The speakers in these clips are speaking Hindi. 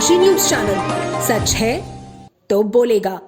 डनकाशी न्यूज चैनल, सच है तो बोलेगा।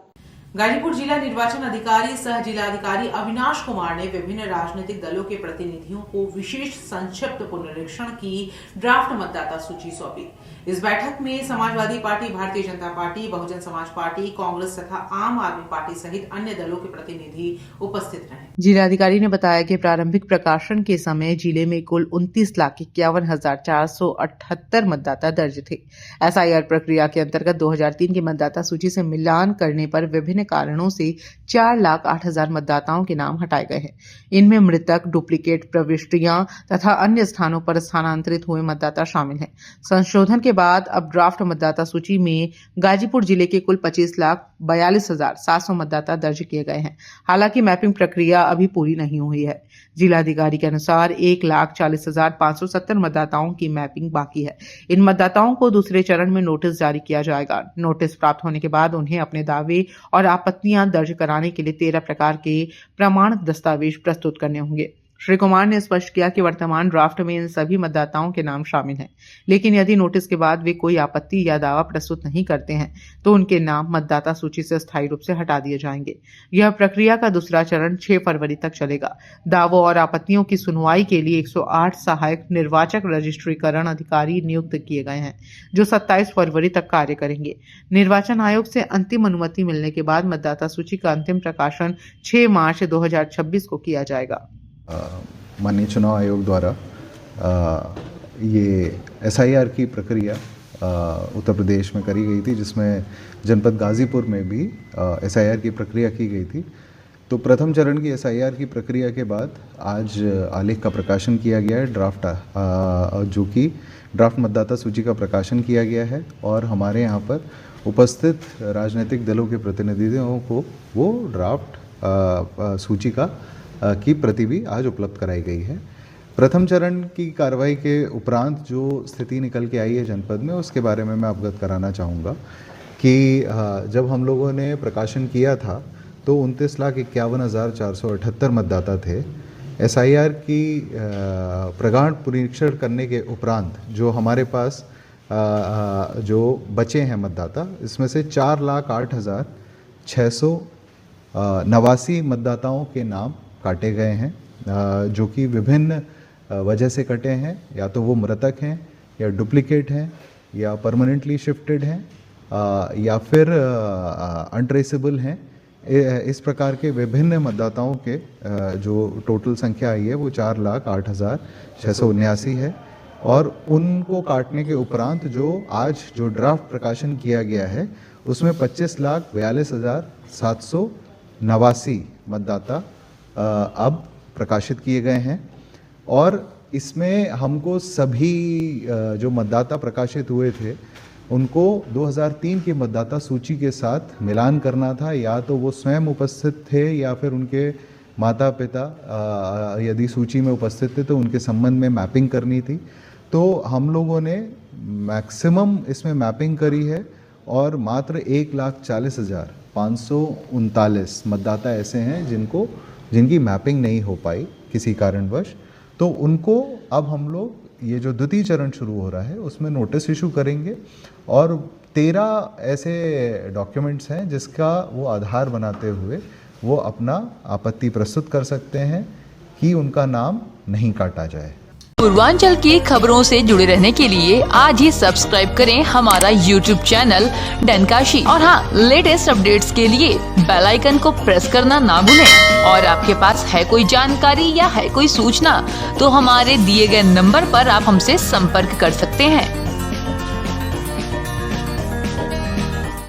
गाजीपुर जिला निर्वाचन अधिकारी सह जिलाधिकारी अविनाश कुमार ने विभिन्न राजनीतिक दलों के प्रतिनिधियों को विशेष संक्षिप्त पुनरीक्षण की ड्राफ्ट मतदाता सूची सौंपी। इस बैठक में Samajwadi party, Bharatiya Janata party, Bahujan Samaj party, Congress तथा आम आदमी पार्टी सहित अन्य दलों के प्रतिनिधि उपस्थित रहे। जिलाधिकारी ने बताया कि प्रारंभिक प्रकाशन के समय जिले में कुल 29,51,478 मतदाता दर्ज थे। SIR प्रक्रिया के अंतर्गत 2003 की मतदाता सूची से मिलान करने पर विभिन्न कारणों से 4,08,000 मतदाताओं के नाम हटाए गए हैं। इनमें मृतक, डुप्लीकेट प्रविष्टियां तथा अन्य स्थानों पर स्थानांतरित हुए मतदाता शामिल हैं। संशोधन के बाद अब ड्राफ्ट मतदाता सूची में गाजीपुर जिले के कुल 25,42,700 मतदाता दर्ज किए गए हैं। हालांकि मैपिंग प्रक्रिया अभी पूरी नहीं हुई है। जिलाधिकारी के अनुसार 1,40,570 मतदाताओं की मैपिंग बाकी है। इन मतदाताओं को दूसरे चरण में नोटिस जारी किया जाएगा। नोटिस प्राप्त होने के बाद उन्हें अपने दावे और आपत्तियां दर्ज कराने के लिए 13 प्रकार के प्रमाण दस्तावेज प्रस्तुत करने होंगे। श्री कुमार ने स्पष्ट किया कि वर्तमान ड्राफ्ट में इन सभी मतदाताओं के नाम शामिल हैं, लेकिन यदि नोटिस के बाद वे कोई आपत्ति या दावा प्रस्तुत नहीं करते हैं तो उनके नाम मतदाता सूची से स्थायी रूप से हटा दिए जाएंगे। यह प्रक्रिया का दूसरा चरण 6 फरवरी तक चलेगा। दावों और आपत्तियों की सुनवाई के लिए 108 सहायक निर्वाचक रजिस्ट्रीकरण अधिकारी नियुक्त किए गए हैं, जो 27 फरवरी तक कार्य करेंगे। निर्वाचन आयोग से अंतिम अनुमति मिलने के बाद मतदाता सूची का अंतिम प्रकाशन 6 मार्च 2026 को किया जाएगा। माननीय चुनाव आयोग द्वारा ये SIR की प्रक्रिया उत्तर प्रदेश में करी गई थी, जिसमें जनपद गाजीपुर में भी SIR की प्रक्रिया की गई थी। तो प्रथम चरण की SIR की प्रक्रिया के बाद आज आलेख का प्रकाशन किया गया है, जो कि ड्राफ्ट मतदाता सूची का प्रकाशन किया गया है और हमारे यहाँ पर उपस्थित राजनीतिक दलों के प्रतिनिधियों को वो ड्राफ्ट सूची की प्रति भी आज उपलब्ध कराई गई है। प्रथम चरण की कार्रवाई के उपरांत जो स्थिति निकल के आई है जनपद में, उसके बारे में मैं अवगत कराना चाहूँगा कि जब हम लोगों ने प्रकाशन किया था तो 29,51,478 मतदाता थे। SIR की प्रगाढ़ पुनरीक्षण करने के उपरांत जो हमारे पास जो बचे हैं मतदाता, इसमें से 4,08,689 मतदाताओं के नाम काटे गए हैं, जो कि विभिन्न वजह से कटे हैं। या तो वो मृतक हैं, या डुप्लीकेट हैं, या परमानेंटली शिफ्टेड हैं, या फिर अनट्रेसेबल हैं। इस प्रकार के विभिन्न मतदाताओं के जो टोटल संख्या आई है वो 4,08,679 है। और उनको काटने के उपरांत आज जो ड्राफ्ट प्रकाशन किया गया है उसमें 25,42,789 मतदाता अब प्रकाशित किए गए हैं। और इसमें हमको सभी जो मतदाता प्रकाशित हुए थे उनको 2003 की मतदाता सूची के साथ मिलान करना था। या तो वो स्वयं उपस्थित थे या फिर उनके माता पिता यदि सूची में उपस्थित थे तो उनके संबंध में मैपिंग करनी थी। तो हम लोगों ने मैक्सिमम इसमें मैपिंग करी है और मात्र 1,40,539 मतदाता ऐसे हैं जिनकी मैपिंग नहीं हो पाई किसी कारणवश। तो उनको अब हम लोग ये जो द्वितीय चरण शुरू हो रहा है उसमें नोटिस इशू करेंगे और 13 ऐसे डॉक्यूमेंट्स हैं जिसका वो आधार बनाते हुए वो अपना आपत्ति प्रस्तुत कर सकते हैं कि उनका नाम नहीं काटा जाए। पूर्वांचल की खबरों से जुड़े रहने के लिए आज ही सब्सक्राइब करें हमारा YouTube चैनल डनकाशी। और हाँ, लेटेस्ट अपडेट्स के लिए बेल आइकन को प्रेस करना ना भूलें। और आपके पास है कोई जानकारी या है कोई सूचना तो हमारे दिए गए नंबर पर आप हमसे संपर्क कर सकते हैं।